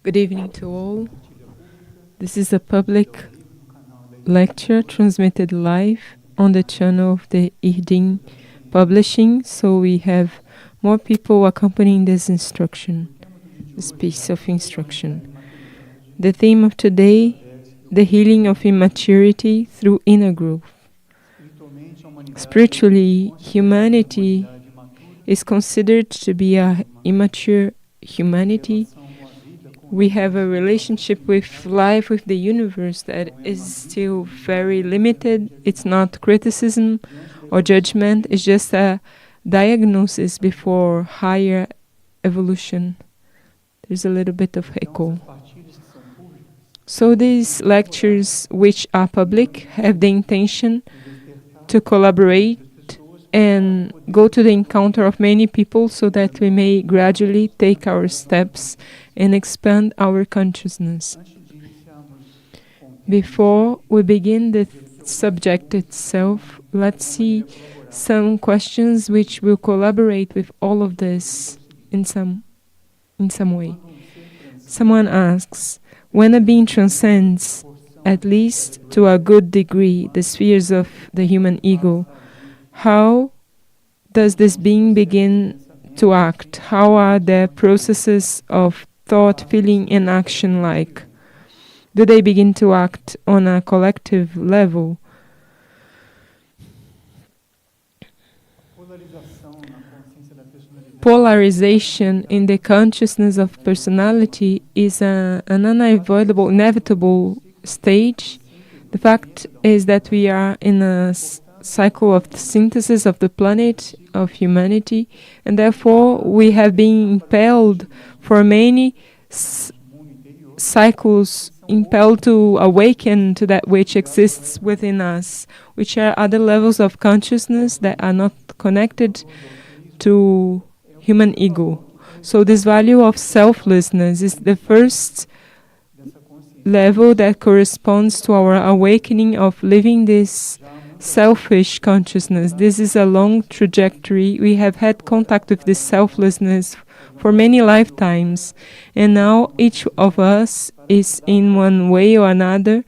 Good evening to all. This is a public lecture transmitted live on the channel of the Irdin Publishing, so we have more people accompanying this piece of instruction. The theme of today, the healing of immaturity through inner growth. Spiritually, humanity is considered to be an immature humanity. We have a relationship with life, with the universe, that is still very limited. It's not criticism or judgment, it's just a diagnosis before higher evolution. There's a little bit of echo. So these lectures, which are public, have the intention to collaborate and go to the encounter of many people so that we may gradually take our steps and expand our consciousness. Before we begin the subject itself, let's see some questions which will collaborate with all of this in some way. Someone asks, when a being transcends, at least to a good degree, the spheres of the human ego, how does this being begin to act? How are the processes of thought, feeling, and action like? Do they begin to act on a collective level? Polarization in the consciousness of personality is an unavoidable, inevitable stage. The fact is that we are in a cycle of the synthesis of the planet, of humanity, and therefore we have been impelled for many cycles, impelled to awaken to that which exists within us, which are other levels of consciousness that are not connected to human ego. So this value of selflessness is the first level that corresponds to our awakening of living this selfish consciousness. This is a long trajectory. We have had contact with this selflessness for many lifetimes, and now each of us is in one way or another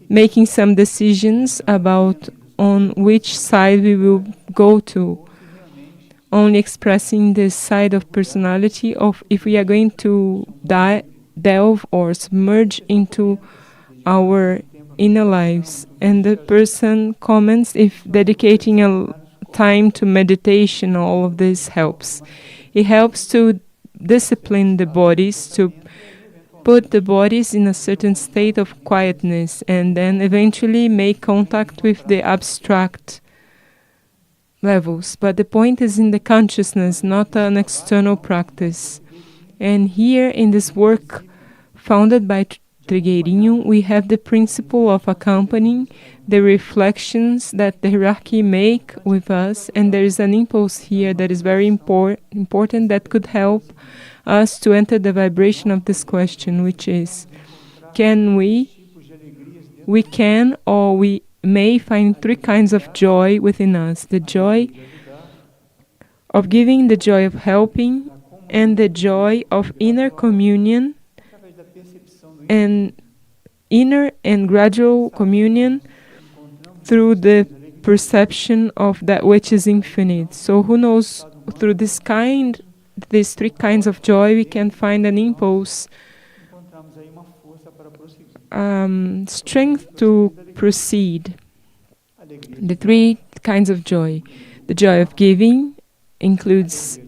making some decisions about on which side we will go to, only expressing this side of personality of if we are going to delve or submerge into our inner lives. And the person comments if dedicating a time to meditation, all of this helps. It helps to discipline the bodies, to put the bodies in a certain state of quietness, and then eventually make contact with the abstract levels. But the point is in the consciousness, not an external practice. And here in this work founded by Trigueirinho, we have the principle of accompanying the reflections that the hierarchy make with us, and there is an impulse here that is very important that could help us to enter the vibration of this question, which is, we can or we may find three kinds of joy within us: the joy of giving, the joy of helping, and the joy of inner communion, and inner and gradual communion through the perception of that which is infinite. So who knows, through these three kinds of joy, we can find an impulse, strength to proceed. The three kinds of joy. The joy of giving includes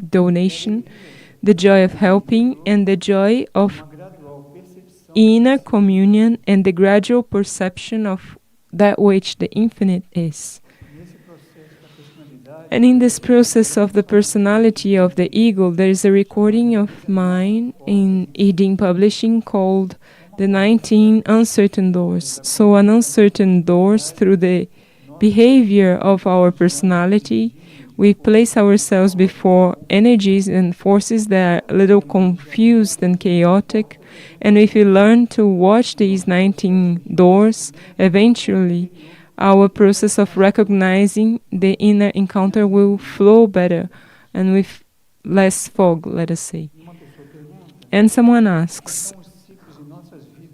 donation, the joy of helping, and the joy of inner communion and the gradual perception of that which the infinite is. And in this process of the personality of the ego, there is a recording of mine in Irdin Publishing called The 19 Uncertain Doors. So an uncertain doors through the behavior of our personality. We place ourselves before energies and forces that are a little confused and chaotic. And if we learn to watch these 19 doors, eventually our process of recognizing the inner encounter will flow better and with less fog, let us say. And someone asks,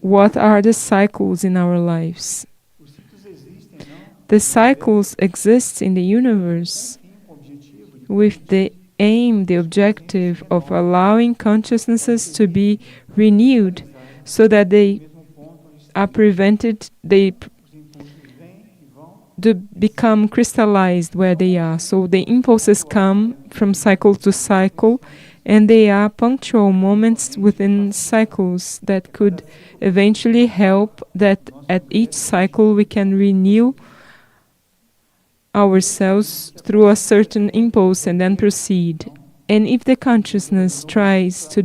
what are the cycles in our lives? The cycles exist in the universe with the aim, the objective of allowing consciousnesses to be renewed so that they are prevented, to become crystallized where they are. So the impulses come from cycle to cycle, and they are punctual moments within cycles that could eventually help that at each cycle we can renew ourselves through a certain impulse and then proceed. And if the consciousness tries to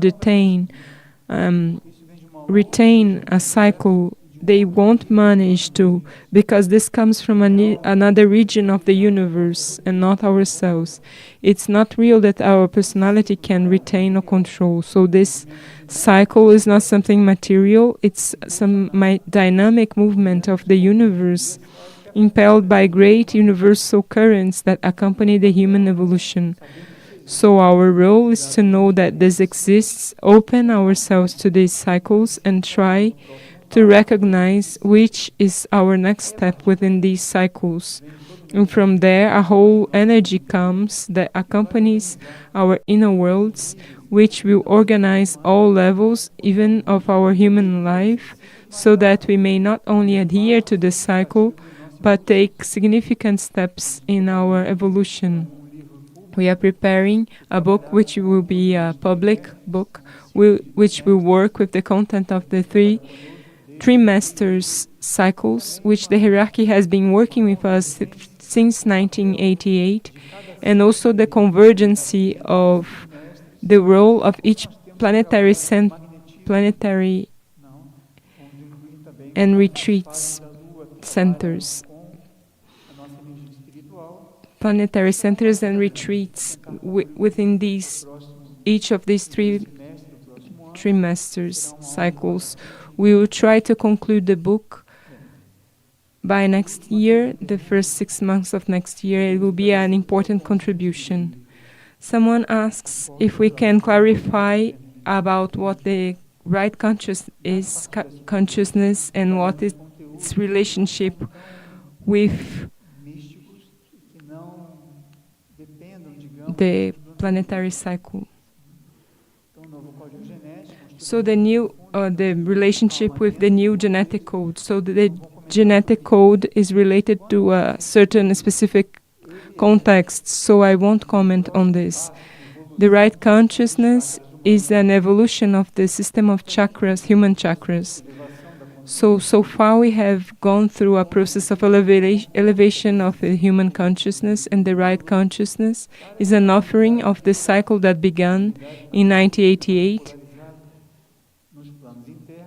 retain a cycle, they won't manage to, because this comes from another region of the universe and not ourselves. It's not real that our personality can retain or control. So this cycle is not something material, it's some dynamic movement of the universe impelled by great universal currents that accompany the human evolution. So our role is to know that this exists, open ourselves to these cycles, and try to recognize which is our next step within these cycles. And from there, a whole energy comes that accompanies our inner worlds, which will organize all levels, even of our human life, so that we may not only adhere to the cycle, but take significant steps in our evolution. We are preparing a book which will be a public book, which will work with the content of the three trimesters cycles, which the hierarchy has been working with us since 1988, and also the convergency of the role of each planetary and retreats centers. Planetary centers and retreats within each of these three trimesters cycles. We will try to conclude the book by next year, the first 6 months of next year. It will be an important contribution. Someone asks if we can clarify about what the right consciousness and what is its relationship with the planetary cycle. So the relationship with the new genetic code. So the genetic code is related to a certain specific context, so I won't comment on this. The right consciousness is an evolution of the system of chakras, human chakras. So far we have gone through a process of elevation of the human consciousness, and the right consciousness is an offering of the cycle that began in 1988.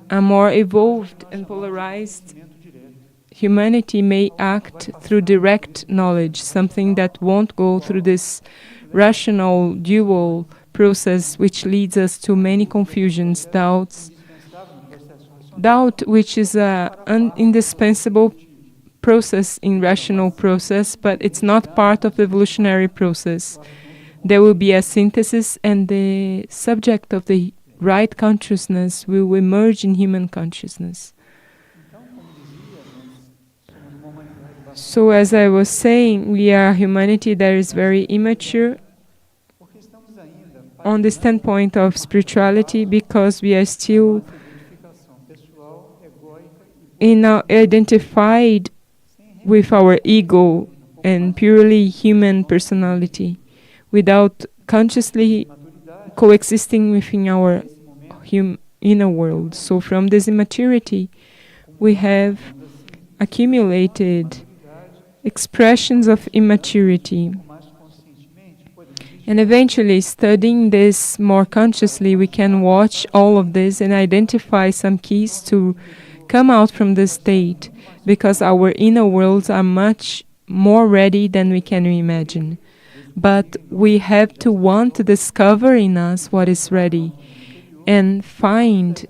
A more evolved and polarized humanity may act through direct knowledge, something that won't go through this rational dual process which leads us to many confusions, doubts. Doubt, which is an indispensable process in rational process, but it's not part of the evolutionary process. There will be a synthesis, and the subject of the right consciousness will emerge in human consciousness. So as I was saying, we are a humanity that is very immature on the standpoint of spirituality, because we are still identified with our ego and purely human personality, without consciously coexisting within our inner world. So from this immaturity, we have accumulated expressions of immaturity. And eventually, studying this more consciously, we can watch all of this and identify some keys to come out from this state, because our inner worlds are much more ready than we can imagine. But we have to want to discover in us what is ready and find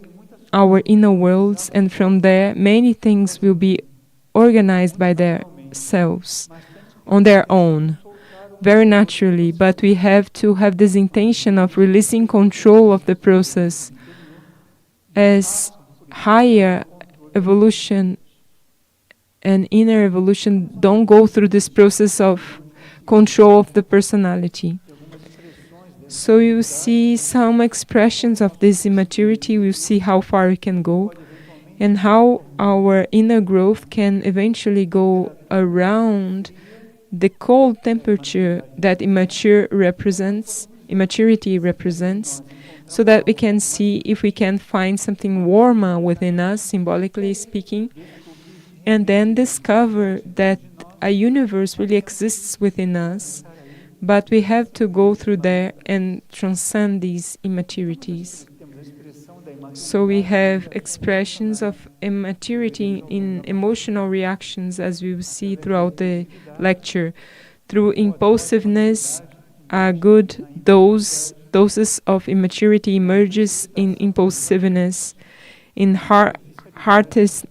our inner worlds, and from there many things will be organized by themselves on their own, very naturally. But we have to have this intention of releasing control of the process as higher evolution and inner evolution don't go through this process of control of the personality. So you see some expressions of this immaturity, you see how far we can go, and how our inner growth can eventually go around the cold temperature that immaturity represents, so that we can see if we can find something warmer within us, symbolically speaking, and then discover that a universe really exists within us, but we have to go through there and transcend these immaturities. So we have expressions of immaturity in emotional reactions, as we will see throughout the lecture. Through impulsiveness, a good doses of immaturity emerges in impulsiveness, in heartishness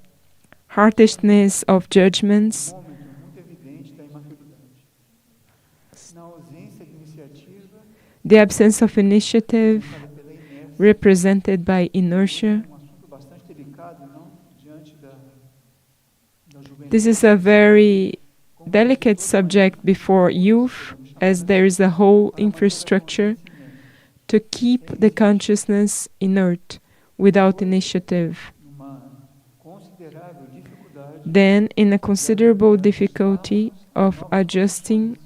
of judgments. The absence of initiative, represented by inertia. This is a very delicate subject before youth, as there is a whole infrastructure to keep the consciousness inert, without initiative. Then, in a considerable difficulty of adjusting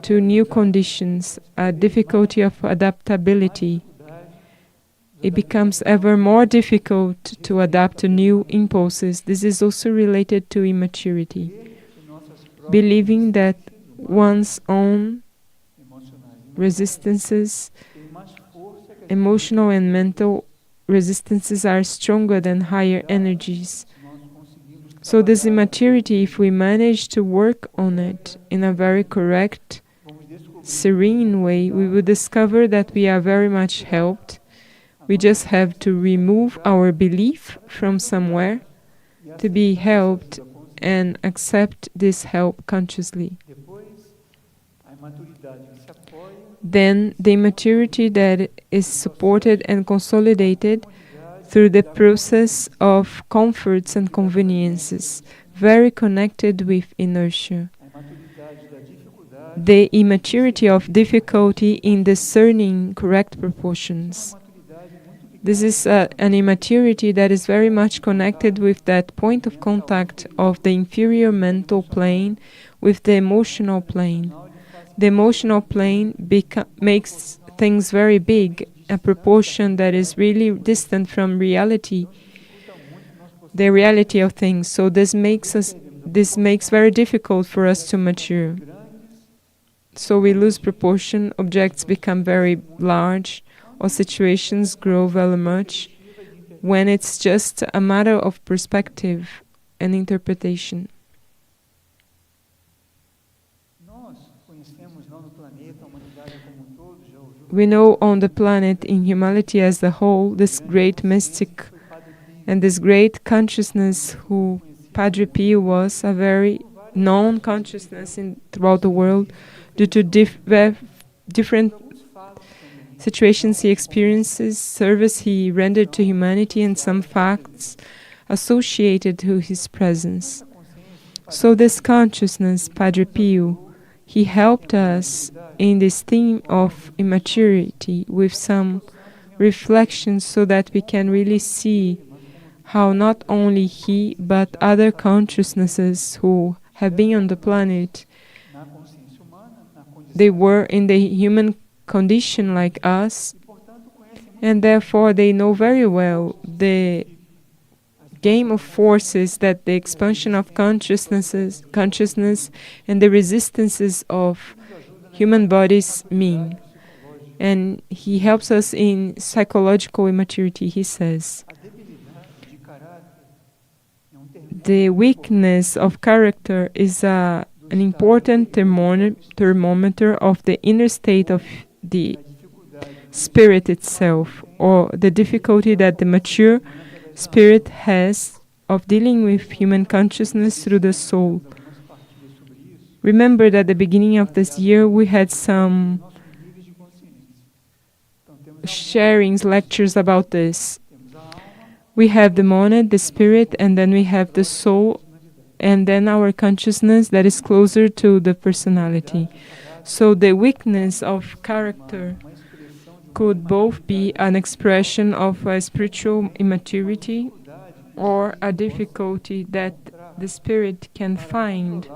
to new conditions, a difficulty of adaptability. It becomes ever more difficult to adapt to new impulses. This is also related to immaturity. Believing that one's own resistances, emotional and mental resistances, are stronger than higher energies. So this immaturity, if we manage to work on it in a very correct, serene way, we will discover that we are very much helped. We just have to remove our belief from somewhere to be helped and accept this help consciously. Then the immaturity that is supported and consolidated through the process of comforts and conveniences, very connected with inertia. The immaturity of difficulty in discerning correct proportions. This is an immaturity that is very much connected with that point of contact of the inferior mental plane with the emotional plane. The emotional plane makes things very big, a proportion that is really distant from reality, the reality of things. So this makes very difficult for us to mature. So we lose proportion, objects become very large, or situations grow very much, when it's just a matter of perspective and interpretation. We know on the planet, in humanity as a whole, this great mystic and this great consciousness who Padre Pio was, a very known consciousness throughout the world, due to different situations he experiences, service he rendered to humanity, and some facts associated to his presence. So this consciousness, Padre Pio, he helped us in this theme of immaturity with some reflections, so that we can really see how not only he but other consciousnesses who have been on the planet, they were in the human condition like us, and therefore they know very well the game of forces that the expansion of consciousness and the resistances of human bodies mean. And he helps us in psychological immaturity. He says, the weakness of character is an important thermometer of the inner state of the spirit itself, or the difficulty that the mature spirit has of dealing with human consciousness through the soul. Remember that at the beginning of this year we had some sharings, lectures about this. We have the monad, the spirit, and then we have the soul, and then our consciousness that is closer to the personality. So the weakness of character could both be an expression of a spiritual immaturity or a difficulty that the spirit can find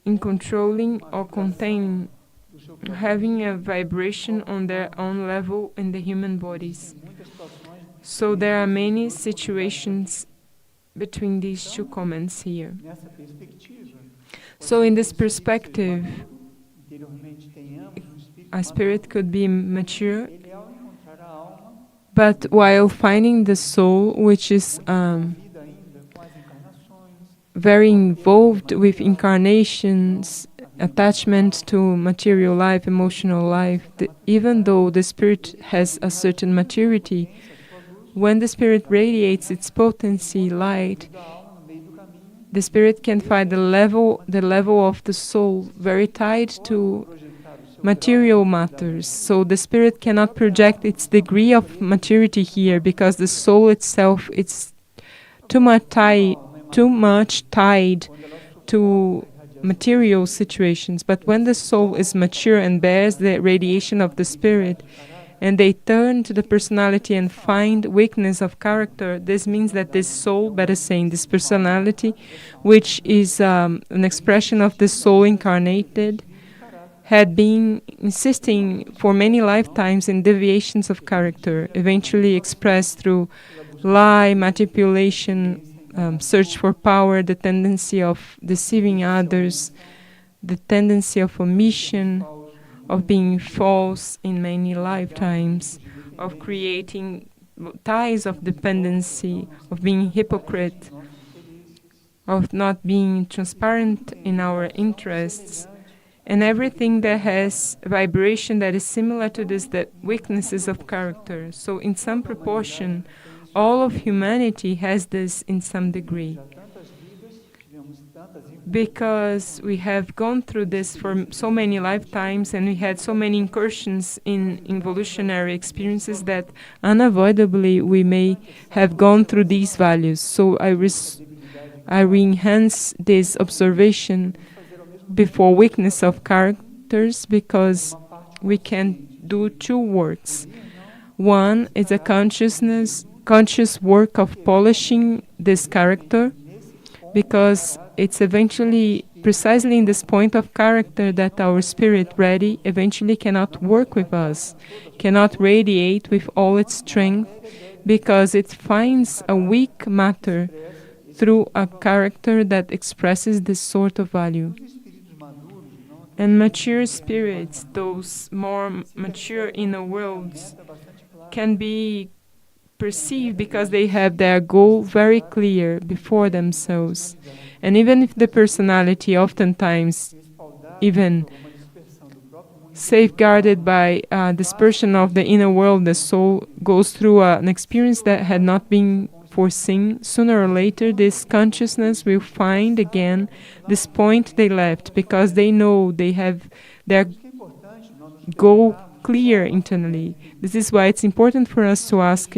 in controlling or containing, having a vibration on their own level in the human bodies. So there are many situations between these two comments here. So in this perspective, a spirit could be mature, but while finding the soul, which is very involved with incarnations, attachment to material life, emotional life, even though the spirit has a certain maturity, when the spirit radiates its potency, light, the spirit can find the level of the soul very tied to material matters. So the spirit cannot project its degree of maturity here because the soul itself is too much tied to material situations. But when the soul is mature and bears the radiation of the spirit, and they turn to the personality and find weakness of character, this means that this soul, better saying, this personality, which is an expression of the soul incarnated, had been insisting for many lifetimes in deviations of character, eventually expressed through lie, manipulation, search for power, the tendency of deceiving others, the tendency of omission, of being false in many lifetimes, of creating ties of dependency, of being hypocrite, of not being transparent in our interests, and everything that has vibration that is similar to this, the weaknesses of character. So in some proportion, all of humanity has this in some degree. Because we have gone through this for so many lifetimes and we had so many incursions in evolutionary experiences that unavoidably we may have gone through these values. So I re-enhance this observation before weakness of characters because we can do two works. One is a conscious work of polishing this character, because it's eventually precisely in this point of character that our spirit ready eventually cannot work with us, cannot radiate with all its strength, because it finds a weak matter through a character that expresses this sort of value. And mature spirits, those more mature inner worlds, can be perceive because they have their goal very clear before themselves. And even if the personality oftentimes even safeguarded by dispersion of the inner world, the soul goes through an experience that had not been foreseen, sooner or later this consciousness will find again this point they left, because they know they have their goal clear internally. This is why it's important for us to ask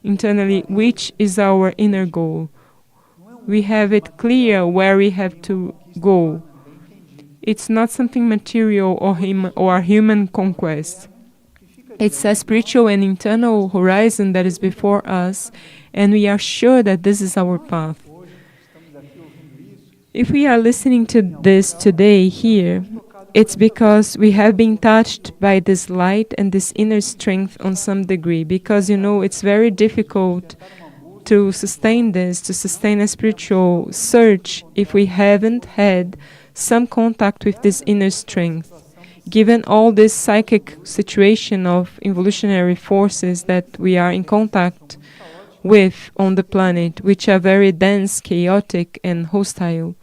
internally, which is our inner goal? We have it clear where we have to go. It's not something material or human conquest. It's a spiritual and internal horizon that is before us, and we are sure that this is our path. If we are listening to this today here, it's because we have been touched by this light and this inner strength on some degree, because it's very difficult to sustain this, to sustain a spiritual search if we haven't had some contact with this inner strength. Given all this psychic situation of evolutionary forces that we are in contact with on the planet, which are very dense, chaotic, and hostile.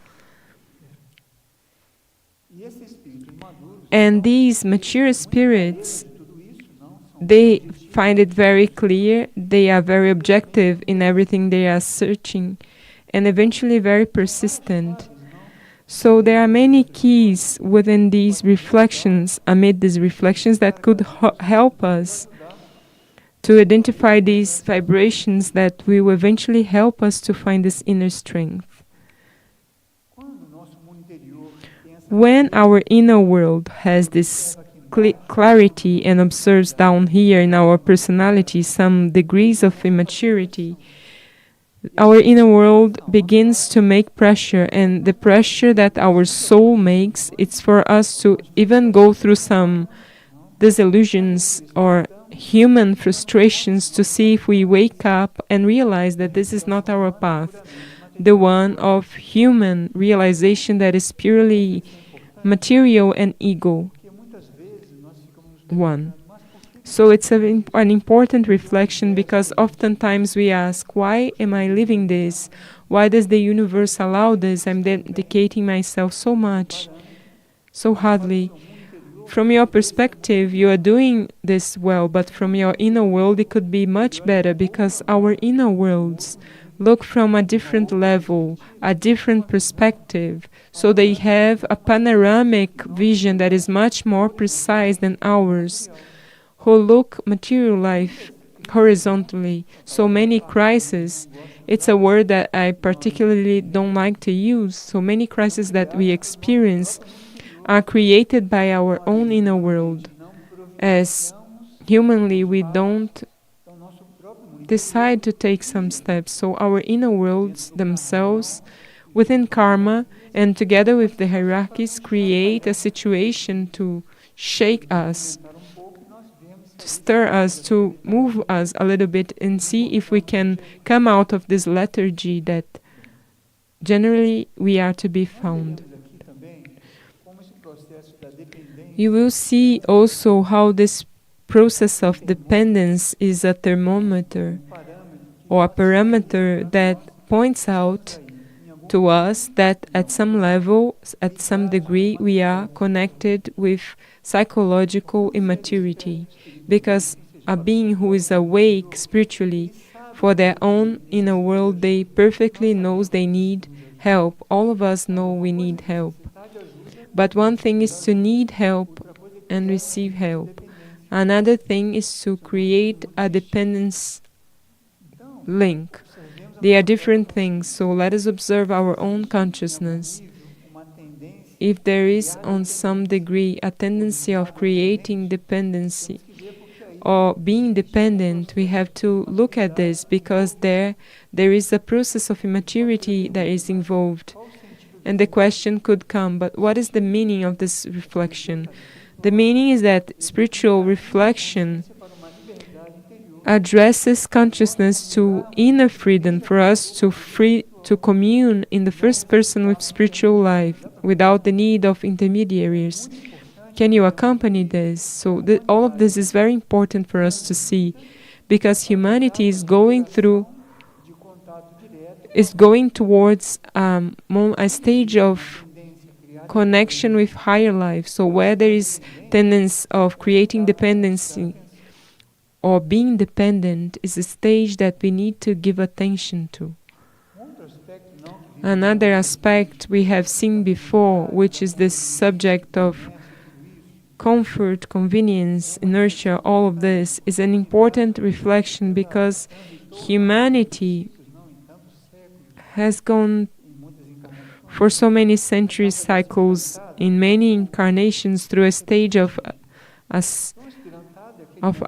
And these mature spirits, they find it very clear, they are very objective in everything they are searching, and eventually very persistent. So there are many keys within these reflections, amid these reflections, that could help us to identify these vibrations that will eventually help us to find this inner strength. When our inner world has this clarity and observes down here in our personality some degrees of immaturity, our inner world begins to make pressure, and the pressure that our soul makes, it's for us to even go through some disillusions or human frustrations to see if we wake up and realize that this is not our path, the one of human realization that is purely material and ego one. So it's an important reflection, because oftentimes we ask, why am I living this? Why does the universe allow this? I'm dedicating myself so much, so hardly. From your perspective, you are doing this well, but from your inner world, it could be much better, because our inner worlds look from a different level, a different perspective. So they have a panoramic vision that is much more precise than ours, who look material life horizontally. So many crises, it's a word that I particularly don't like to use, so many crises that we experience are created by our own inner world, as humanly we don't decide to take some steps. So our inner worlds themselves, within karma and together with the hierarchies, create a situation to shake us, to stir us, to move us a little bit, and see if we can come out of this lethargy that generally we are to be found. You will see also how this process of dependence is a thermometer or a parameter that points out to us that at some level, at some degree, we are connected with psychological immaturity, because a being who is awake spiritually for their own inner world, they perfectly knows they need help. All of us know we need help. But one thing is to need help and receive help. Another thing is to create a dependence link. They are different things, so let us observe our own consciousness. If there is, on some degree, a tendency of creating dependency or being dependent, we have to look at this, because there is a process of immaturity that is involved. And the question could come, but what is the meaning of this reflection? The meaning is that spiritual reflection addresses consciousness to inner freedom, for us to commune in the first person with spiritual life without the need of intermediaries. Can you accompany this? So all of this is very important for us to see, because humanity is going towards a stage of connection with higher life. So where there is tendency of creating dependency or being dependent is a stage that we need to give attention to. Another aspect we have seen before, which is the subject of comfort, convenience, inertia, all of this is an important reflection, because humanity has gone for so many century cycles, in many incarnations, through a stage of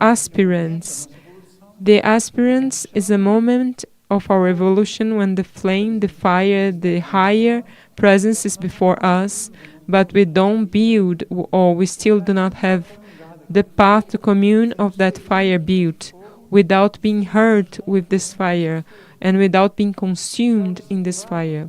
aspirants. The aspirants is a moment of our evolution when the flame, the fire, the higher presence is before us, but we don't build, or we still do not have the path to commune of that fire built, without being hurt with this fire and without being consumed in this fire.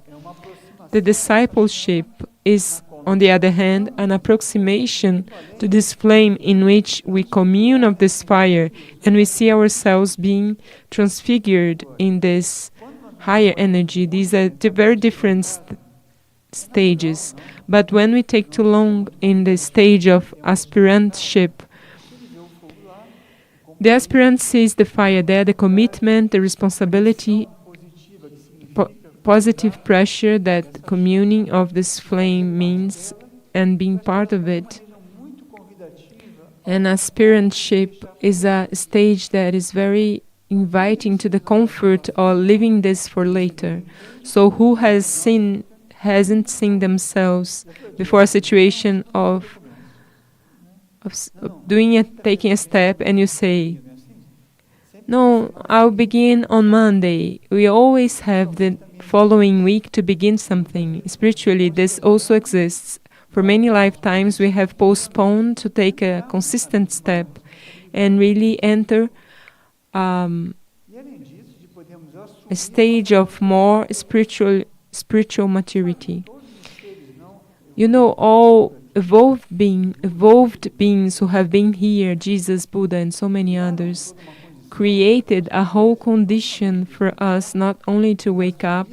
The discipleship is, on the other hand, an approximation to this flame in which we commune of this fire, and we see ourselves being transfigured in this higher energy. These are very different stages. But when we take too long in the stage of aspirantship, the aspirant sees the fire there, the commitment, the responsibility, positive pressure that communing of this flame means and being part of it. And aspirantship is a stage that is very inviting to the comfort of leaving this for later. So who hasn't seen themselves before a situation of doing it, taking a step, and you say, "No, I'll begin on Monday." We always have the following week to begin something. Spiritually, this also exists. For many lifetimes, we have postponed to take a consistent step and really enter a stage of more spiritual maturity. You know, all evolved beings who have been here, Jesus, Buddha, and so many others, created a whole condition for us not only to wake up,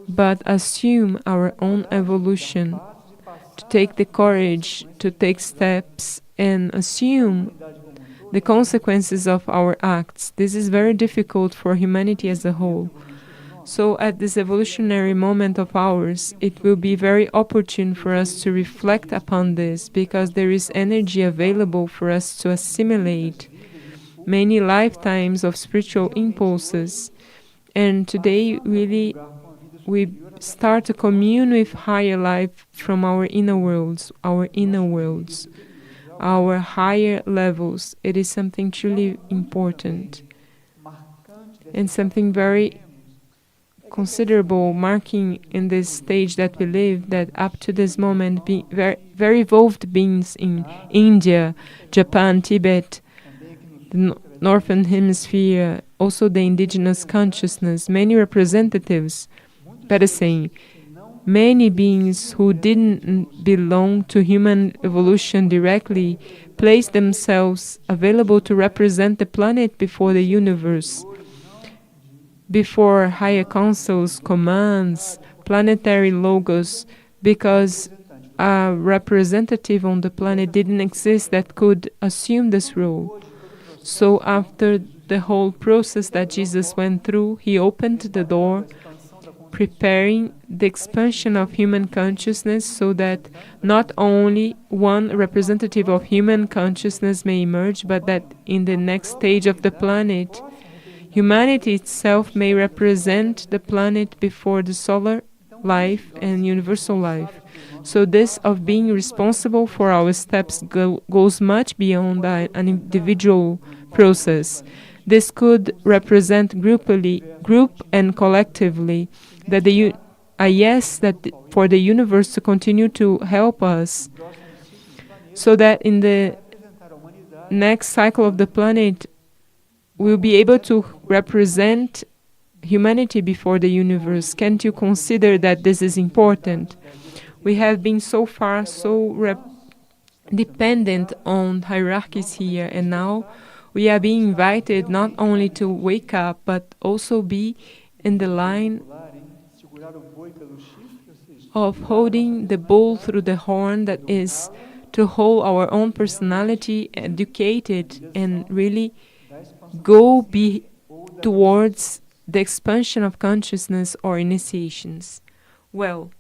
but assume our own evolution, to take the courage to take steps and assume the consequences of our acts. This is very difficult for humanity as a whole. So at this evolutionary moment of ours, it will be very opportune for us to reflect upon this, because there is energy available for us to assimilate many lifetimes of spiritual impulses. And today, really, we start to commune with higher life from our inner worlds, our higher levels. It is something truly important and something very considerable marking in this stage that we live, that up to this moment, very evolved beings in India, Japan, Tibet, the Northern Hemisphere, also the indigenous consciousness, many representatives, better saying, many beings who didn't belong to human evolution directly placed themselves available to represent the planet before the universe, before higher councils, commands, planetary logos, because a representative on the planet didn't exist that could assume this role. So after the whole process that Jesus went through, he opened the door, preparing the expansion of human consciousness so that not only one representative of human consciousness may emerge, but that in the next stage of the planet, humanity itself may represent the planet before the solar life and universal life. So this of being responsible for our steps goes much beyond an individual process. This could represent group and collectively that yes, for the universe to continue to help us, so that in the next cycle of the planet, we'll be able to represent humanity before the universe. Can't you consider that this is important? We have been so far dependent on hierarchies here, and now we are being invited not only to wake up, but also be in the line of holding the bull through the horn, that is to hold our own personality, educate it, and really go towards the expansion of consciousness or initiations. Well,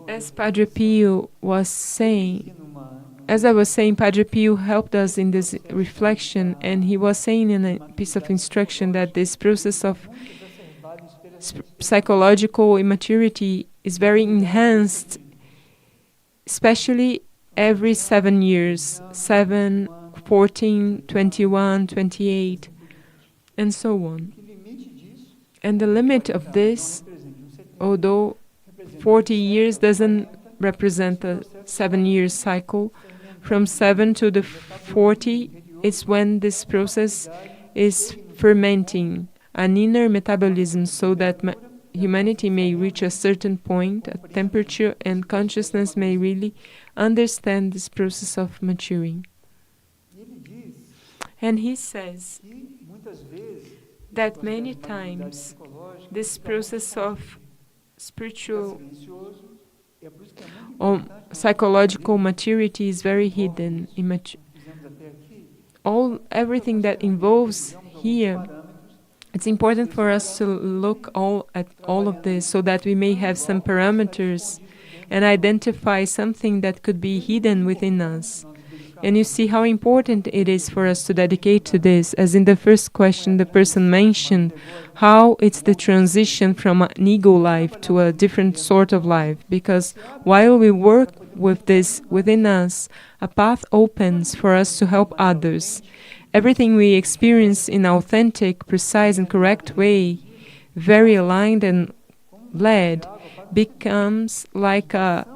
as Padre Pio was saying, as I was saying, Padre Pio helped us in this reflection, and he was saying in a piece of instruction that this process of psychological immaturity is very enhanced, especially every 7 years, 7, 14, 21, 28, and so on. And the limit of this, although 40 years doesn't represent a 7-year cycle, from 7 to the 40 is when this process is fermenting, an inner metabolism, so that humanity may reach a certain point, a temperature, and consciousness may really understand this process of maturing. And he says that many times this process of spiritual or psychological maturity is very hidden. everything that involves here, it's important for us to look at all of this so that we may have some parameters and identify something that could be hidden within us. And you see how important it is for us to dedicate to this. As in the first question, the person mentioned how it's the transition from an ego life to a different sort of life. Because while we work with this within us, a path opens for us to help others. Everything we experience in authentic, precise, and correct way, very aligned and led, becomes like a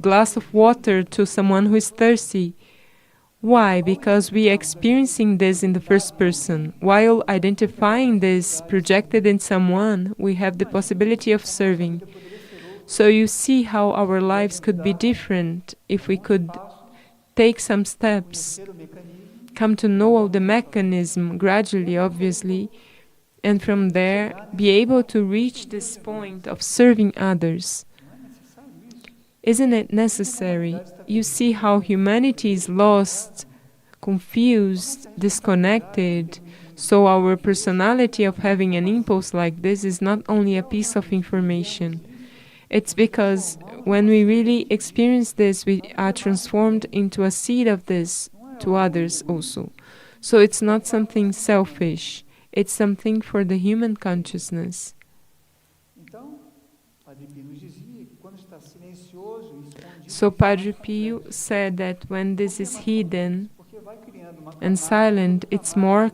glass of water to someone who is thirsty. Why? Because we are experiencing this in the first person. While identifying this projected in someone, we have the possibility of serving. So you see how our lives could be different if we could take some steps, come to know the mechanism gradually, obviously, and from there be able to reach this point of serving others. Isn't it necessary? You see how humanity is lost, confused, disconnected. So our personality of having an impulse like this is not only a piece of information. It's because when we really experience this, we are transformed into a seed of this to others also. So it's not something selfish. It's something for the human consciousness. So Padre Pio said that when this is hidden and silent, it's more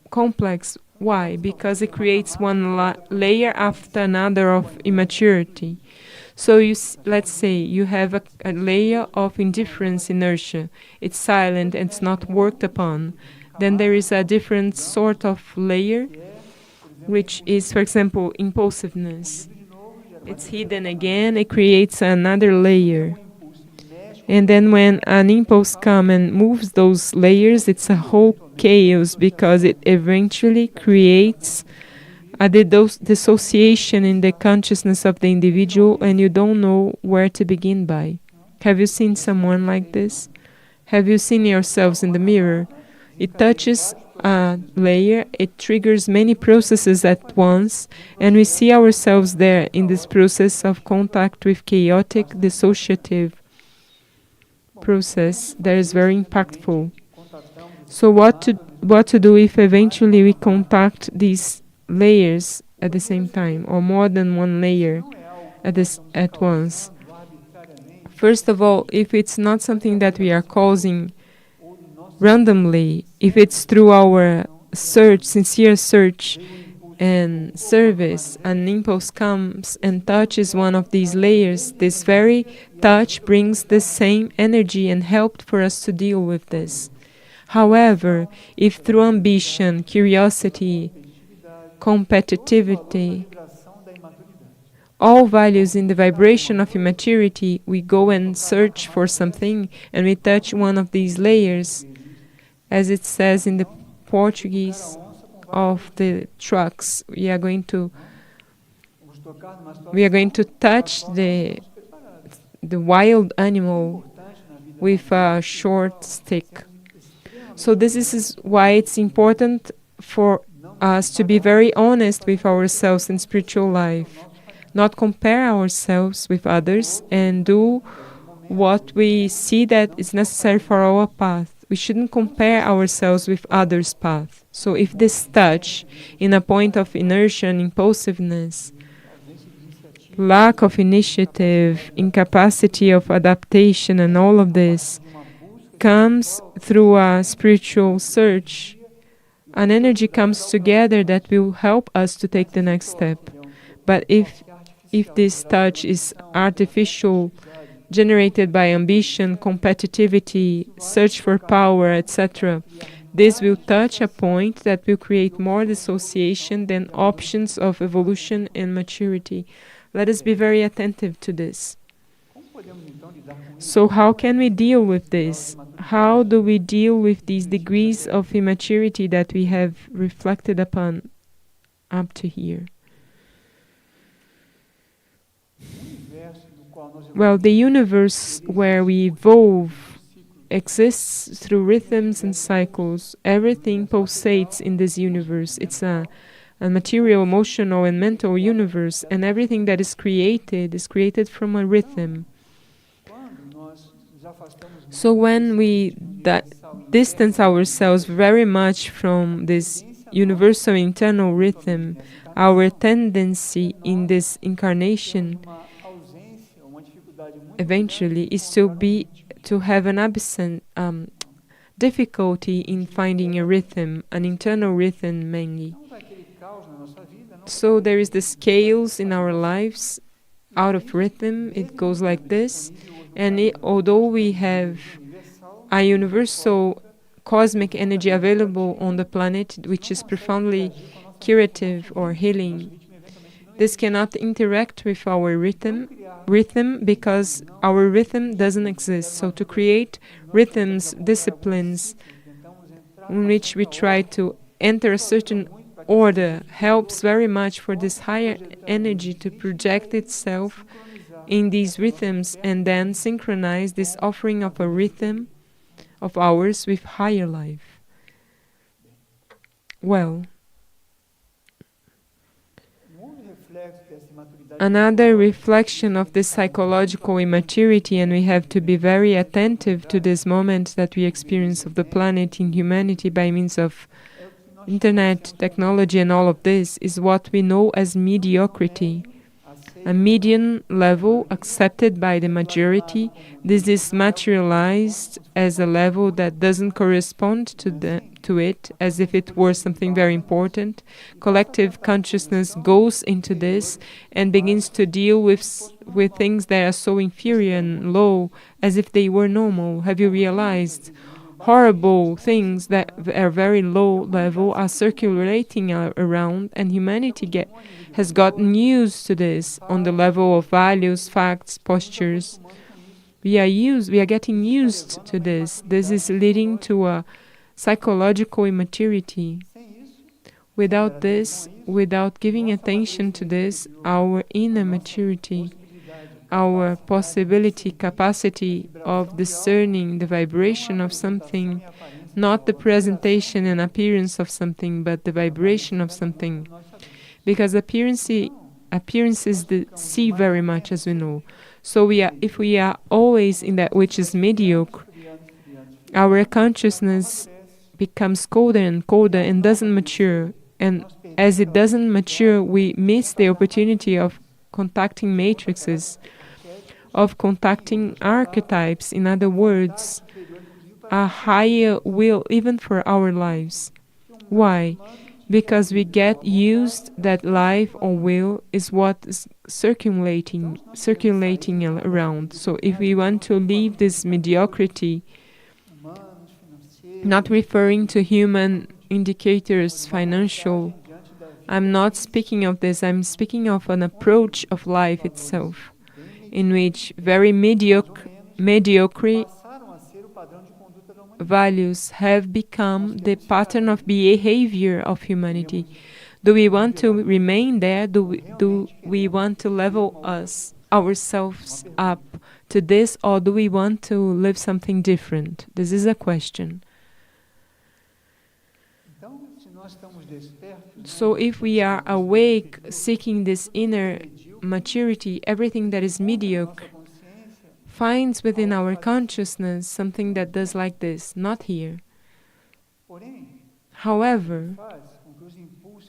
complex. Why? Because it creates one layer after another of immaturity. So let's say you have a layer of indifference, inertia. It's silent and it's not worked upon. Then there is a different sort of layer, which is, for example, impulsiveness. It's hidden again, it creates another layer. And then when an impulse comes and moves those layers, it's a whole chaos because it eventually creates a dissociation in the consciousness of the individual and you don't know where to begin by. Have you seen someone like this? Have you seen yourselves in the mirror? It touches a layer, it triggers many processes at once, and we see ourselves there in this process of contact with chaotic, dissociative process that is very impactful. So what to do if eventually we contact these layers at the same time, or more than one layer at once? First of all, if it's not something that we are causing randomly, if it's through our search, sincere search and service, an impulse comes and touches one of these layers, this very touch brings the same energy and help for us to deal with this. However, if through ambition, curiosity, competitivity, all values in the vibration of immaturity, we go and search for something and we touch one of these layers, as it says in the Portuguese of the trucks, we are going to touch the wild animal with a short stick. So this is why it's important for us to be very honest with ourselves in spiritual life, not compare ourselves with others and do what we see that is necessary for our path. We shouldn't compare ourselves with others' path. So if this touch in a point of inertia and impulsiveness, lack of initiative, incapacity of adaptation and all of this comes through a spiritual search, an energy comes together that will help us to take the next step. But if this touch is artificial, generated by ambition, competitivity, search for power, etc., this will touch a point that will create more dissociation than options of evolution and maturity. Let us be very attentive to this. So how can we deal with this? How do we deal with these degrees of immaturity that we have reflected upon up to here? Well, the universe where we evolve exists through rhythms and cycles. Everything pulsates in this universe. It's a material, emotional, and mental universe, and everything that is created from a rhythm. So when we distance ourselves very much from this universal internal rhythm, our tendency in this incarnation eventually is to have an absent difficulty in finding a rhythm, an internal rhythm mainly. So there is the scales in our lives out of rhythm. It goes like this, and although we have a universal cosmic energy available on the planet, which is profoundly curative or healing, this cannot interact with our rhythm because our rhythm doesn't exist. So to create rhythms, disciplines in which we try to enter a certain order helps very much for this higher energy to project itself in these rhythms and then synchronize this offering of a rhythm of ours with higher life. Well, another reflection of this psychological immaturity, and we have to be very attentive to this moment that we experience of the planet in humanity by means of internet, technology, and all of this, is what we know as mediocrity. A median level accepted by the majority. This is materialized as a level that doesn't correspond to it, as if it were something very important. Collective consciousness goes into this and begins to deal with things that are so inferior and low as if they were normal. Have you realized? Horrible things that are very low level are circulating around, and humanity has gotten used to this on the level of values, facts, postures. We are getting used to this. This is leading to a psychological immaturity. Without this, without giving attention to this, our inner maturity, our possibility, capacity of discerning the vibration of something, not the presentation and appearance of something, but the vibration of something. Because appearances see very much, as we know. So if we are always in that which is mediocre, our consciousness becomes colder and colder and doesn't mature. And as it doesn't mature, we miss the opportunity of contacting matrices, of contacting archetypes, in other words, a higher will even for our lives. Why? Because we get used that life or will is what is circulating around. So if we want to leave this mediocrity, not referring to human indicators, financial, I'm not speaking of this, I'm speaking of an approach of life itself, in which very mediocre values have become the pattern of behavior of humanity. Do we want to remain there? Do we want to level ourselves up to this, or do we want to live something different? This is a question. So if we are awake, seeking this inner maturity, everything that is mediocre finds within our consciousness something that does like this, not here. However,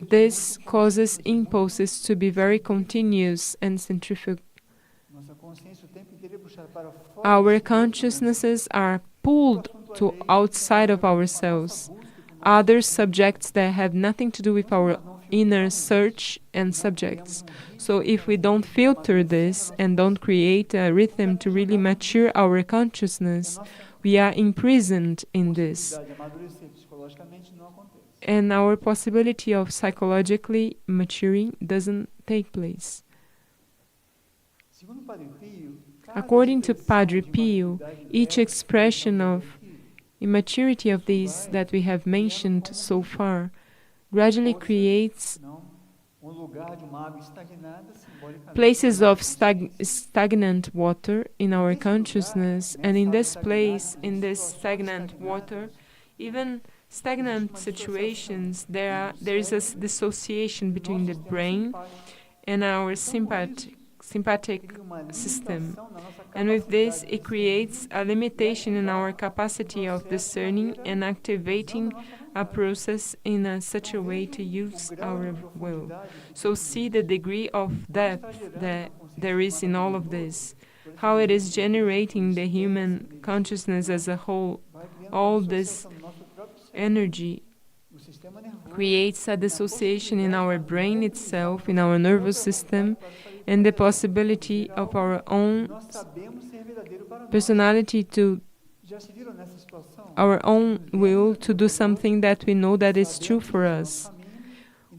this causes impulses to be very continuous and centrifugal. Our consciousnesses are pulled to outside of ourselves, other subjects that have nothing to do with our inner search and subjects. So if we don't filter this and don't create a rhythm to really mature our consciousness, we are imprisoned in this. And our possibility of psychologically maturing doesn't take place. According to Padre Pio, each expression of immaturity of these that we have mentioned so far gradually creates places of stagnant water in our consciousness, and in this place, in this stagnant water, even stagnant situations, there is a dissociation between the brain and our sympathetic system. And with this, it creates a limitation in our capacity of discerning and activating a process in such a way to use our will. So see the degree of depth that there is in all of this, how it is generating the human consciousness as a whole. All this energy creates a dissociation in our brain itself, in our nervous system, and the possibility of our own personality to our own will to do something that we know that is true for us.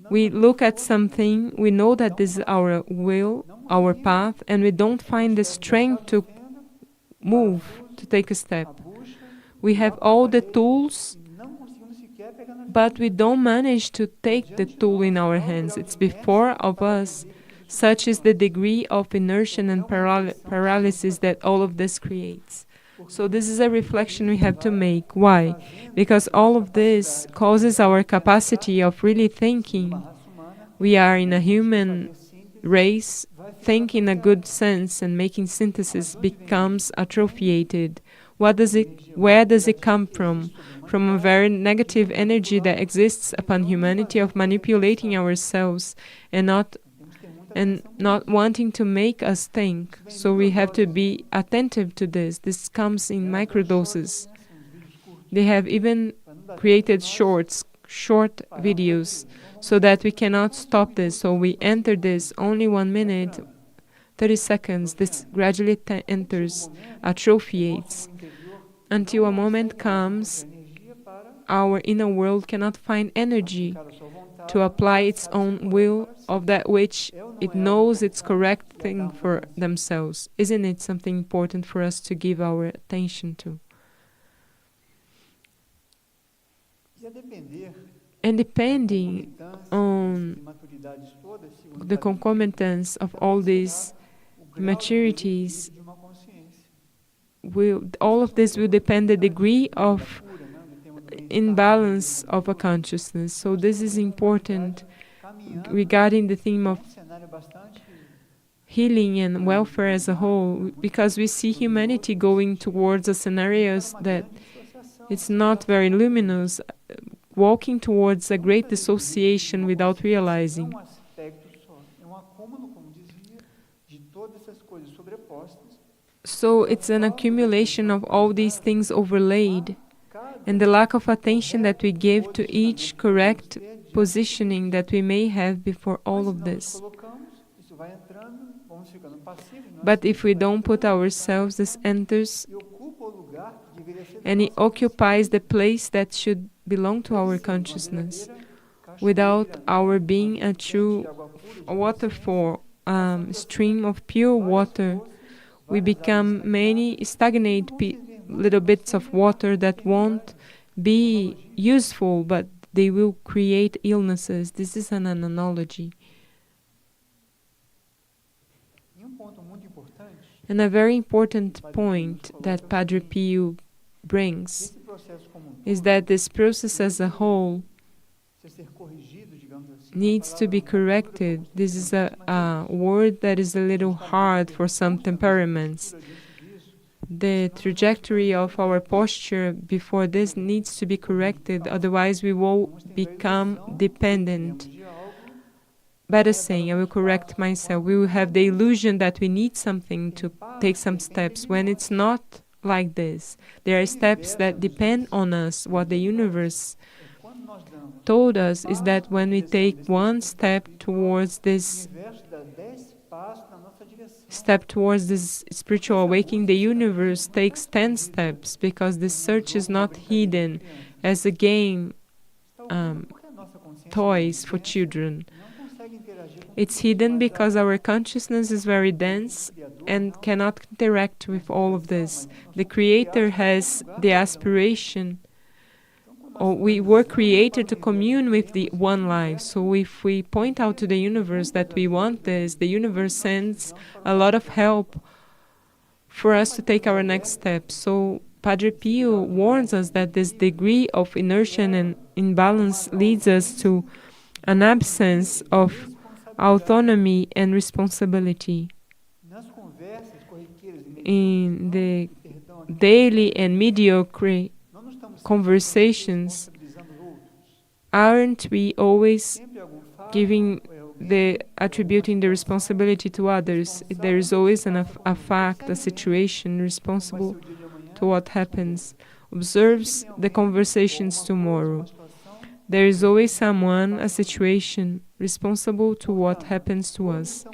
We look at something, we know that this is our will, our path, and we don't find the strength to move, to take a step. We have all the tools, but we don't manage to take the tool in our hands. It's before of us. Such is the degree of inertia and paralysis that all of this creates. So this is a reflection we have to make. Why? Because all of this causes our capacity of really thinking. We are in a human race, thinking in a good sense and making synthesis becomes atrophiated. Where does it come from? From a very negative energy that exists upon humanity of manipulating ourselves and not wanting to make us think. So we have to be attentive to this. This comes in microdoses. They have even created short videos so that we cannot stop this. So we enter this only 1 minute, 30 seconds. This gradually enters, atrophiates, until a moment comes our inner world cannot find energy to apply its own will of that which it knows it's correct thing for themselves. Isn't it something important for us to give our attention to? And depending on the concomitance of all these maturities, all of this will depend the degree of imbalance of a consciousness. So this is important regarding the theme of healing and welfare as a whole, because we see humanity going towards a scenarios that it's not very luminous, walking towards a great dissociation without realizing. So it's an accumulation of all these things overlaid, and the lack of attention that we give to each correct positioning that we may have before all of this. But if we don't put ourselves, this enters and it occupies the place that should belong to our consciousness, without our being a true waterfall, stream of pure water. We become many stagnate little bits of water that won't be useful, but they will create illnesses. This is an analogy. And a very important point that Padre Pio brings is that this process as a whole needs to be corrected. This is a word that is a little hard for some temperaments. The trajectory of our posture before this needs to be corrected, otherwise we will become dependent. Better saying, I will correct myself, we will have the illusion that we need something to take some steps, when it's not like this. There are steps that depend on us. What the universe told us is that when we take one step towards this spiritual awakening, the universe takes 10 steps, because the search is not hidden as a game, toys for children. It's hidden because our consciousness is very dense and cannot interact with all of this. The Creator has the aspiration or we were created to commune with the one life. So if we point out to the universe that we want this, the universe sends a lot of help for us to take our next step. So Padre Pio warns us that this degree of inertia and imbalance leads us to an absence of autonomy and responsibility. In the daily and mediocre conversations, aren't we always attributing the responsibility to others? There is always a fact, a situation responsible to what happens. Observes the conversations tomorrow. There is always someone, a situation, responsible to what happens to us.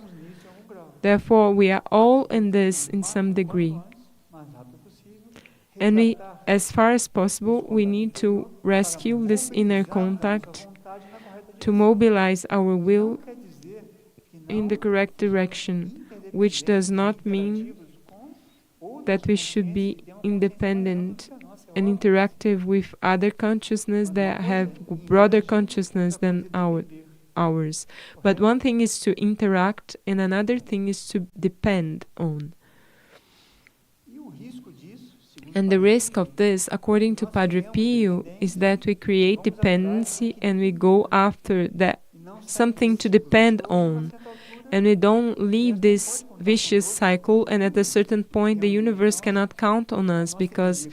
Therefore, we are all in this in some degree. And we, as far as possible, we need to rescue this inner contact, to mobilize our will in the correct direction, which does not mean that we should be independent and interactive with other consciousness that have broader consciousness than ours. But one thing is to interact, and another thing is to depend on. And the risk of this, according to Padre Pio, is that we create dependency and we go after that something to depend on. And we don't leave this vicious cycle, and at a certain point the universe cannot count on us because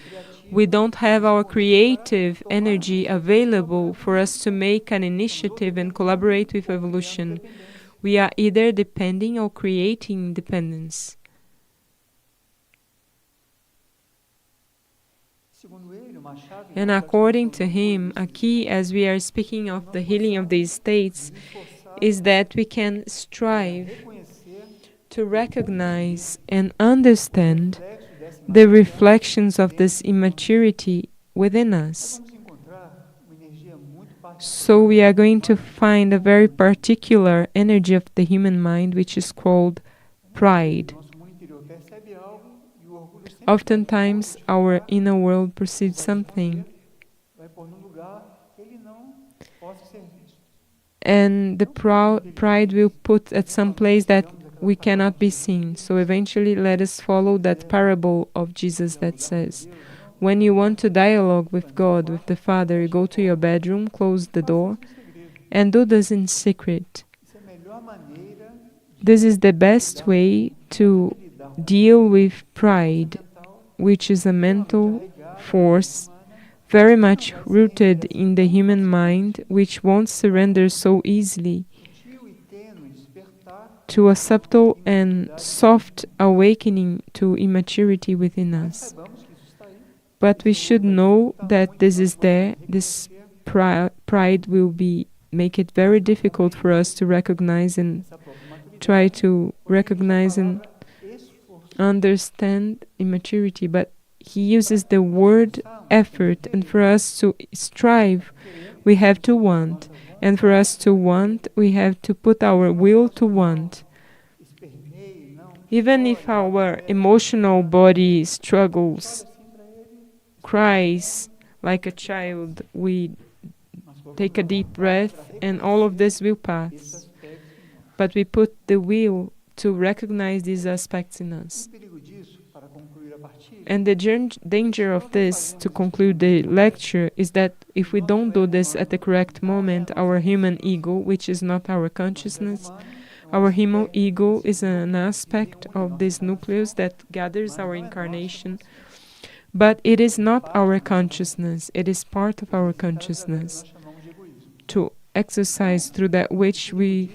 we don't have our creative energy available for us to make an initiative and collaborate with evolution. We are either depending or creating dependence. And according to him, a key, as we are speaking of the healing of these states, is that we can strive to recognize and understand the reflections of this immaturity within us. So we are going to find a very particular energy of the human mind, which is called pride. Oftentimes, our inner world perceives something, and the pride will put at some place that we cannot be seen. So eventually, let us follow that parable of Jesus that says, when you want to dialogue with God, with the Father, you go to your bedroom, close the door, and do this in secret. This is the best way to deal with pride, which is a mental force very much rooted in the human mind, which won't surrender so easily to a subtle and soft awakening to immaturity within us. But we should know that this is there. This pride will make it very difficult for us to recognize and try to recognize and understand immaturity, but he uses the word effort, and for us to strive, we have to want, and for us to want, we have to put our will to want. Even if our emotional body struggles, cries like a child, we take a deep breath, and all of this will pass. But we put the will to recognize these aspects in us. And the danger of this, to conclude the lecture, is that if we don't do this at the correct moment, our human ego, which is not our consciousness, our human ego is an aspect of this nucleus that gathers our incarnation, but it is not our consciousness, it is part of our consciousness, to exercise through that which we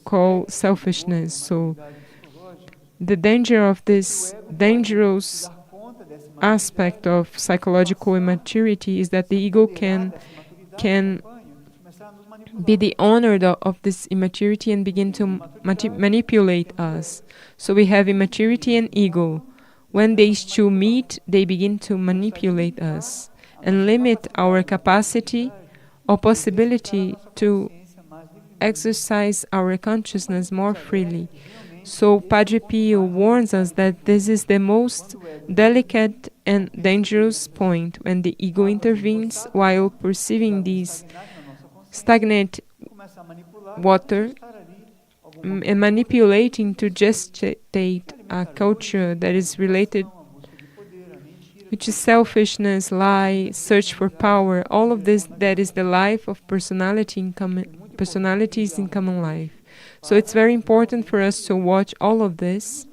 call selfishness. So the danger of this dangerous aspect of psychological immaturity is that the ego can be the owner of this immaturity and begin to manipulate us. So we have immaturity and ego. When these two meet, they begin to manipulate us and limit our capacity or possibility to exercise our consciousness more freely. So Padre Pio warns us that this is the most delicate and dangerous point when the ego intervenes while perceiving these stagnant water and manipulating to gestate a culture that is related, which is selfishness, lie, search for power, all of this that is the life of personalities in common life. So it's very important for us to watch all of this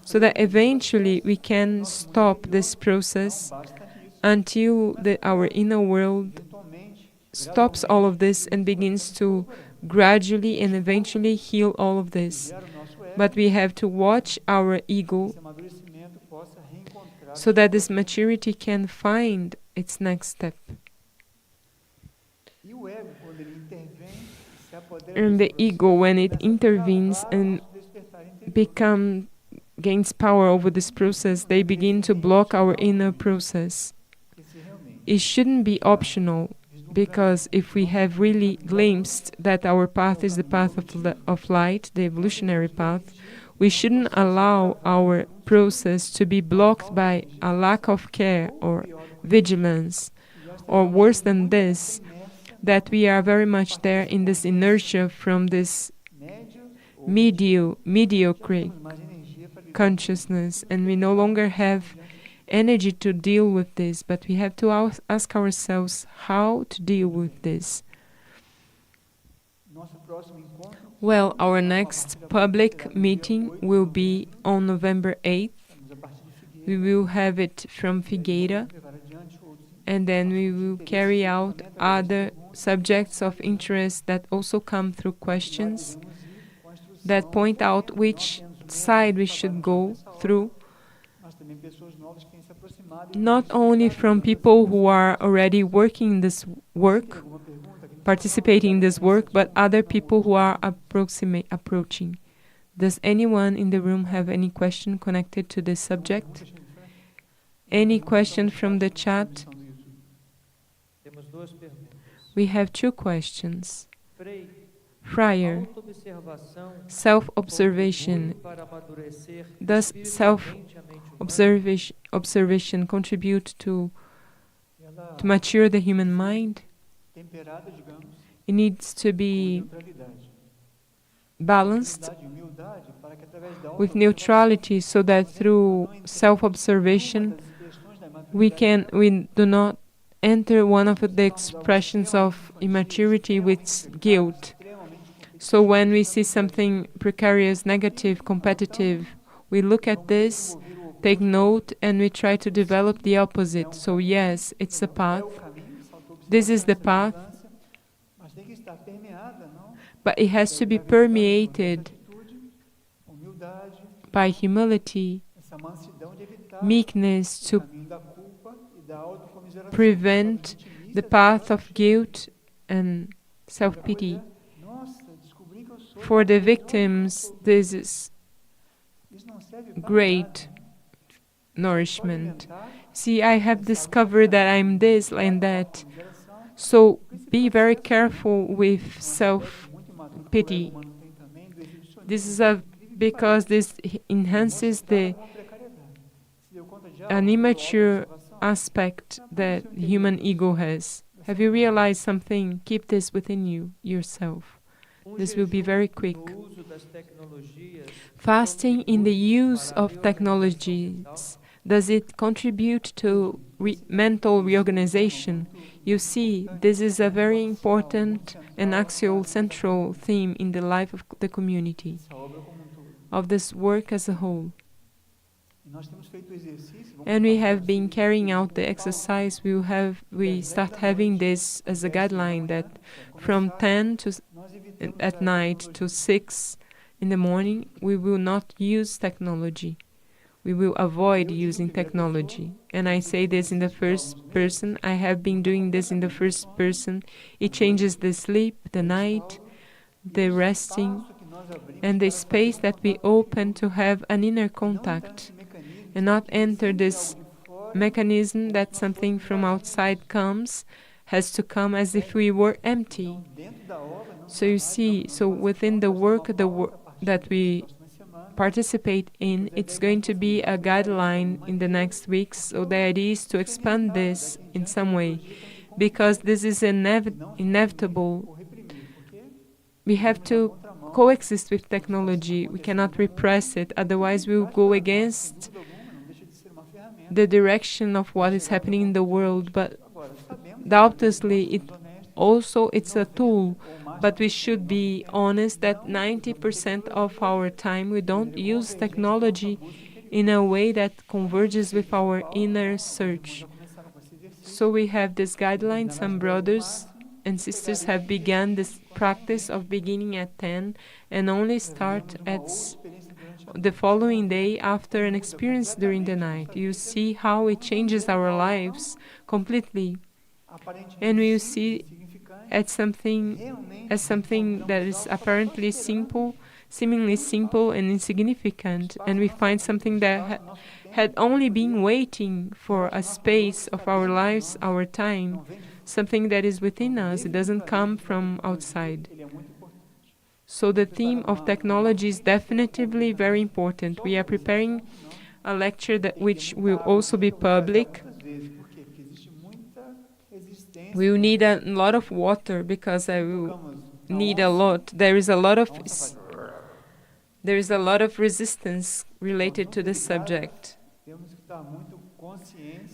so that eventually we can stop this process until our inner world stops all of this and begins to gradually and eventually heal all of this. But we have to watch our ego so that this maturity can find its next step. And the ego, when it intervenes and gains power over this process, they begin to block our inner process. It shouldn't be optional, because if we have really glimpsed that our path is the path of light, the evolutionary path, we shouldn't allow our process to be blocked by a lack of care or vigilance, or worse than this, that we are very much there in this inertia from this mediocre consciousness, and we no longer have energy to deal with this, but we have to ask ourselves how to deal with this. Well, our next public meeting will be on November 8th. We will have it from Figueira, and then we will carry out other subjects of interest that also come through questions that point out which side we should go through, not only from people who are already working in this work, participating in this work, but other people who are approaching. Does anyone in the room have any question connected to this subject? Any question from the chat? We have two questions. Friar, self-observation. Does self-observation contribute to mature the human mind? It needs to be balanced with neutrality, so that through self-observation we do not enter one of the expressions of immaturity with guilt. So when we see something precarious, negative, competitive, we look at this, take note, and we try to develop the opposite. So yes, it's a path. This is the path, but it has to be permeated by humility, meekness, to prevent the path of guilt and self-pity. For the victims, this is great nourishment. See, I have discovered that I'm this and that. So be very careful with self-pity. This is because this enhances an immature aspect that human ego has. Have you realized something? Keep this within yourself. This will be very quick. Fasting in the use of technologies, does it contribute to mental reorganization? You see, this is a very important and axial central theme in the life of the community, of this work as a whole. And we have been carrying out the exercise. We start having this as a guideline that from 10 at night to 6 in the morning, we will not use technology. We will avoid using technology. And I say this in the first person. I have been doing this in the first person. It changes the sleep, the night, the resting, and the space that we open to have an inner contact, and not enter this mechanism that something from outside has to come as if we were empty. So you see, within the work that we participate in. It's going to be a guideline in the next weeks. So the idea is to expand this in some way, because this is inevitable. We have to coexist with technology. We cannot repress it, otherwise we will go against the direction of what is happening in the world. But doubtlessly it's a tool, but we should be honest that 90% of our time we don't use technology in a way that converges with our inner search. So we have this guideline. Some brothers and sisters have begun this practice of beginning at 10 and only start at the following day after an experience during the night. You see how it changes our lives completely. And we see as something that is apparently simple, seemingly simple and insignificant, and we find something that had only been waiting for a space of our lives, our time, something that is within us. It doesn't come from outside. So the theme of technology is definitively very important. We are preparing a lecture which will also be public. We will need a lot of water because I will need a lot. There is a lot of resistance related to the subject.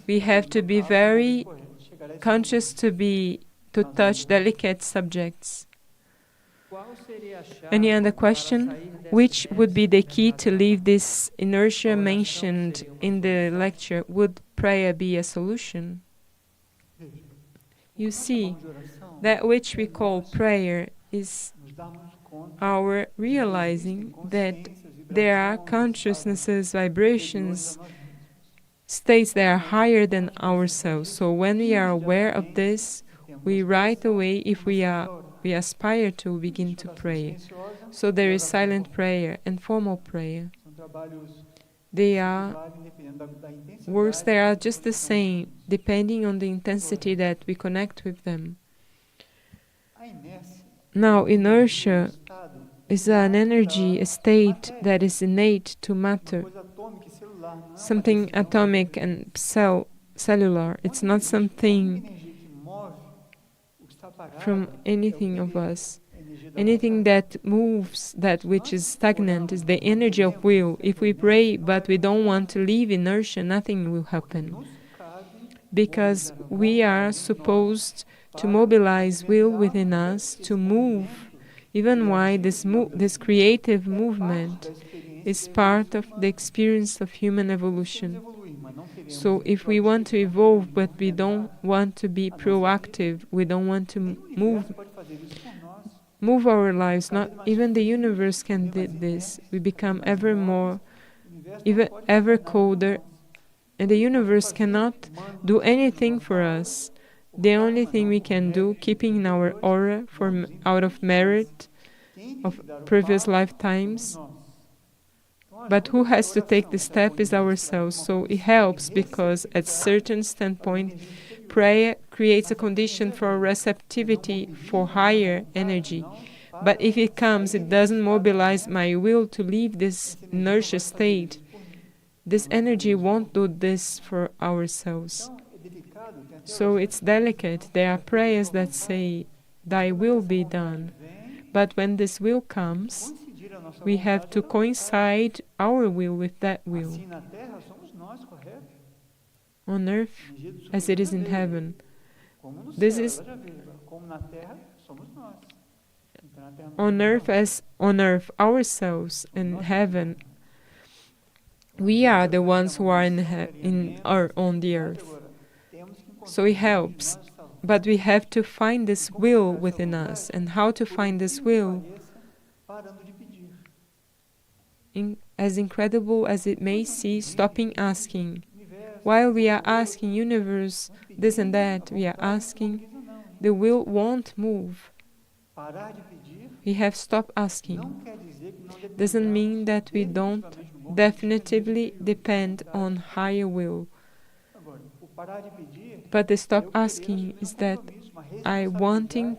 We have to be very conscious to touch delicate subjects. Any other question? Which would be the key to leave this inertia mentioned in the lecture? Would prayer be a solution? You see, that which we call prayer is our realizing that there are consciousnesses, vibrations, states that are higher than ourselves. So when we are aware of this, we right away, if we aspire to begin to pray. So there is silent prayer and formal prayer. They are works that are just the same, depending on the intensity that we connect with them. Now, inertia is an energy, a state that is innate to matter, something atomic and cellular. It's not something from anything of us. Anything that moves, that which is stagnant, is the energy of will. If we pray but we don't want to leave inertia, nothing will happen. Because we are supposed to mobilize will within us to move, even why this creative movement is part of the experience of human evolution. So if we want to evolve but we don't want to be proactive, we don't want to move our lives, not even the universe can do this. We become ever colder, and the universe cannot do anything for us. The only thing we can do, keeping in our aura out of merit of previous lifetimes, but who has to take the step is ourselves. So it helps because at certain standpoint, prayer creates a condition for receptivity for higher energy. But if it comes, it doesn't mobilize my will to leave this inertia state. This energy won't do this for ourselves. So it's delicate. There are prayers that say, "Thy will be done." But when this will comes, we have to coincide our will with that will. On earth as it is in heaven. This is on earth as on earth ourselves, and heaven we are the ones who are on the earth. So it helps, but we have to find this will within us. And how to find this will? As incredible as it may seem, stopping asking. While we are asking, universe, this and that, we are asking, the will won't move. We have stopped asking. Doesn't mean that we don't definitively depend on higher will. But the stop asking is that my wanting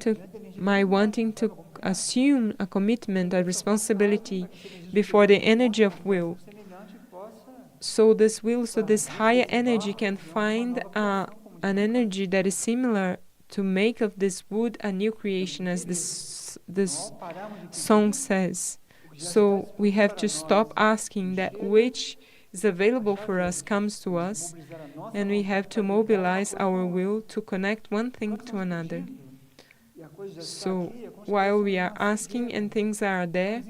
to assume a commitment, a responsibility before the energy of will. So this will, so this higher energy can find an energy that is similar to make of this wood a new creation, as this song says. So we have to stop asking that which is available for us comes to us, and we have to mobilize our will to connect one thing to another. So while we are asking and things are there,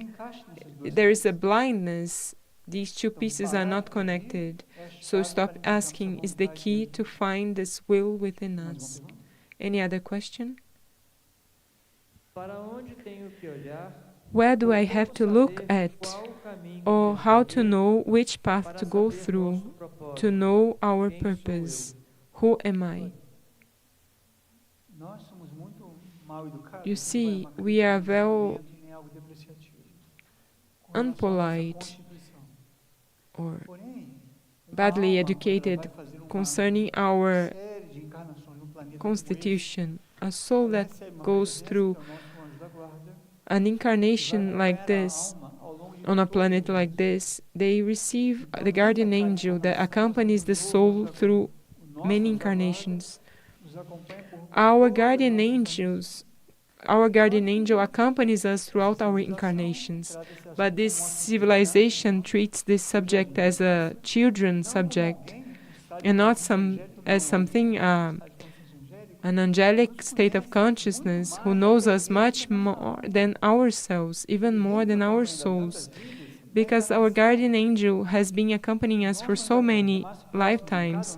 there is a blindness. These two pieces are not connected. So stop asking is the key to find this will within us. Any other question? Where do I have to look at, or how to know which path to go through to know our purpose? Who am I? You see, we are very unpolite or badly educated concerning our constitution. A soul that goes through an incarnation like this, on a planet like this, they receive the guardian angel that accompanies the soul through many incarnations. Our guardian angel accompanies us throughout our incarnations, but this civilization treats this subject as a children's subject and not as something, an angelic state of consciousness who knows us much more than ourselves, even more than our souls, because our guardian angel has been accompanying us for so many lifetimes.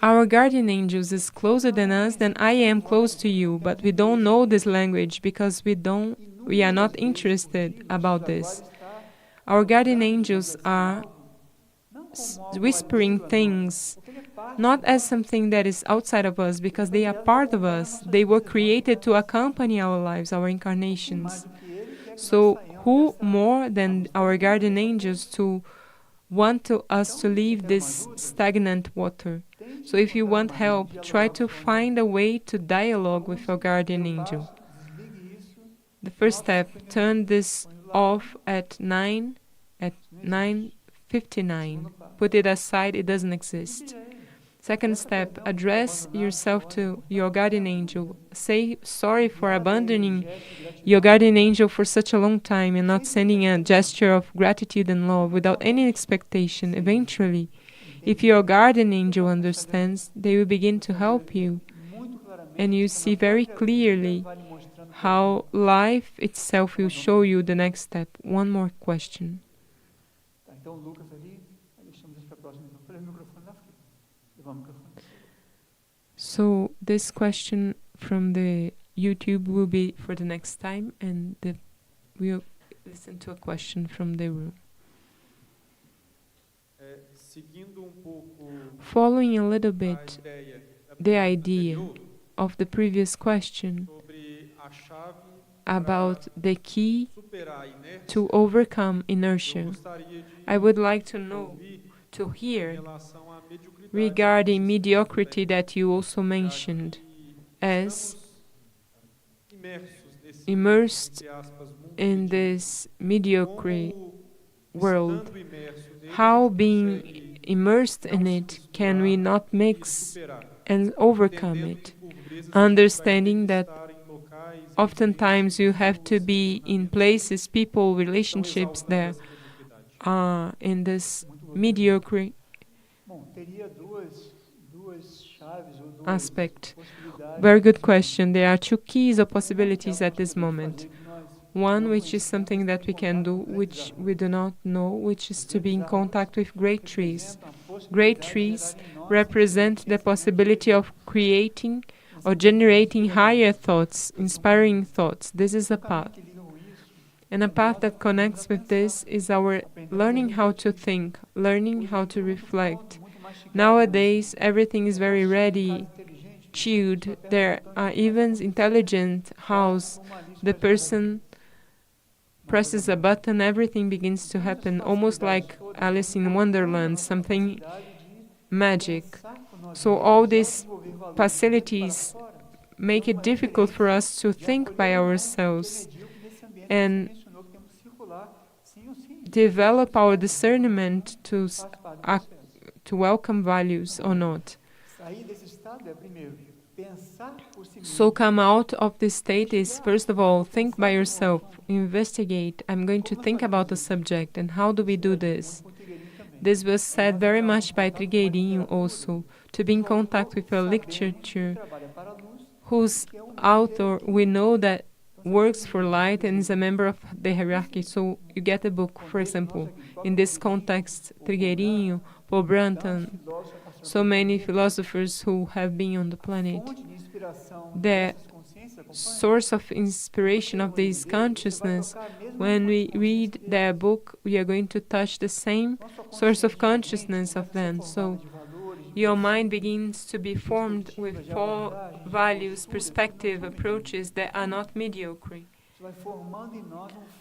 Our guardian angels is closer than us than I am close to you, but we don't know this language because we are not interested about this. Our guardian angels are whispering things not as something that is outside of us, because they are part of us. They were created to accompany our lives, our incarnations. So who more than our guardian angels to want us to leave this stagnant water? So if you want help, try to find a way to dialogue with your guardian angel. The first step, turn this off at 9:59. Put it aside, it doesn't exist. Second step, address yourself to your guardian angel. Say sorry for abandoning your guardian angel for such a long time and not sending a gesture of gratitude and love without any expectation. Eventually, if your guardian angel understands, they will begin to help you, and you see very clearly how life itself will show you the next step. One more question. So this question from the YouTube will be for the next time, and we'll listen to a question from the room. Following a little bit the idea of the previous question about the key to overcome inertia, I would like to hear regarding mediocrity that you also mentioned, as immersed in this mediocre world. How, being immersed in it, can we not mix and overcome it? Understanding that oftentimes you have to be in places, people, relationships that are in this mediocre aspect. Very good question. There are two keys or possibilities at this moment. One, which is something that we can do, which we do not know, which is to be in contact with great trees. Great trees represent the possibility of creating or generating higher thoughts, inspiring thoughts. This is a path. And a path that connects with this is our learning how to think, learning how to reflect. Nowadays, everything is very ready, chilled. There are even intelligent house. The person presses a button, everything begins to happen, almost like Alice in Wonderland, something magic. So all these facilities make it difficult for us to think by ourselves and develop our discernment to welcome values or not. So come out of this state is, first of all, think by yourself, investigate. I'm going to think about the subject, and how do we do this? This was said very much by Trigueirinho also, to be in contact with a literature whose author we know that works for light and is a member of the hierarchy. So you get a book, for example, in this context, Trigueirinho, Paul Brunton, so many philosophers who have been on the planet. The source of inspiration of this consciousness, when we read their book, we are going to touch the same source of consciousness of them. So your mind begins to be formed with four values, perspective, approaches that are not mediocre.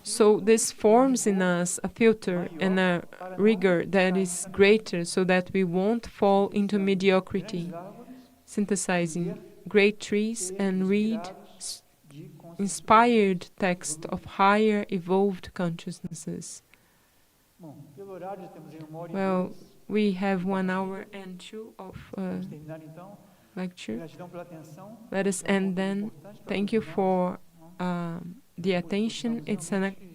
So this forms in us a filter and a rigor that is greater, so that we won't fall into mediocrity. Synthesizing great trees and read inspired text of higher evolved consciousnesses. Well, we have 1 hour and 2 of lecture. Let us end then. Thank you for the attention.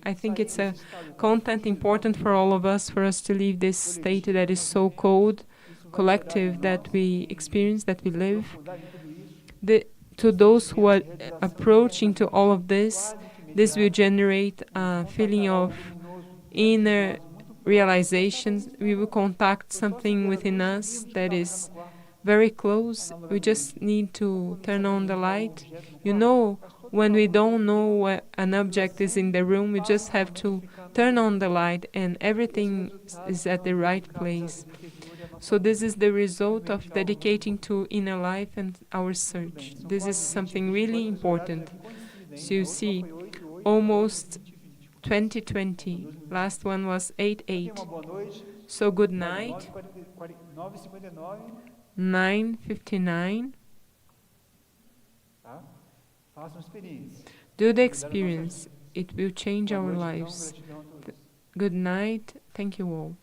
I think it's a content important for all of us, for us to leave this state that is so cold, collective, that we experience, that we live. To those who are approaching to all of this, this will generate a feeling of inner realizations. We will contact something within us that is very close. We just need to turn on the light. You know, when we don't know what an object is in the room, we just have to turn on the light and everything is at the right place. So this is the result of dedicating to inner life and our search. This is something really important. So you see, almost 2020. Last one was 8/8. So good night. 9:59. Do the experience. It will change our lives. Good night. Thank you all.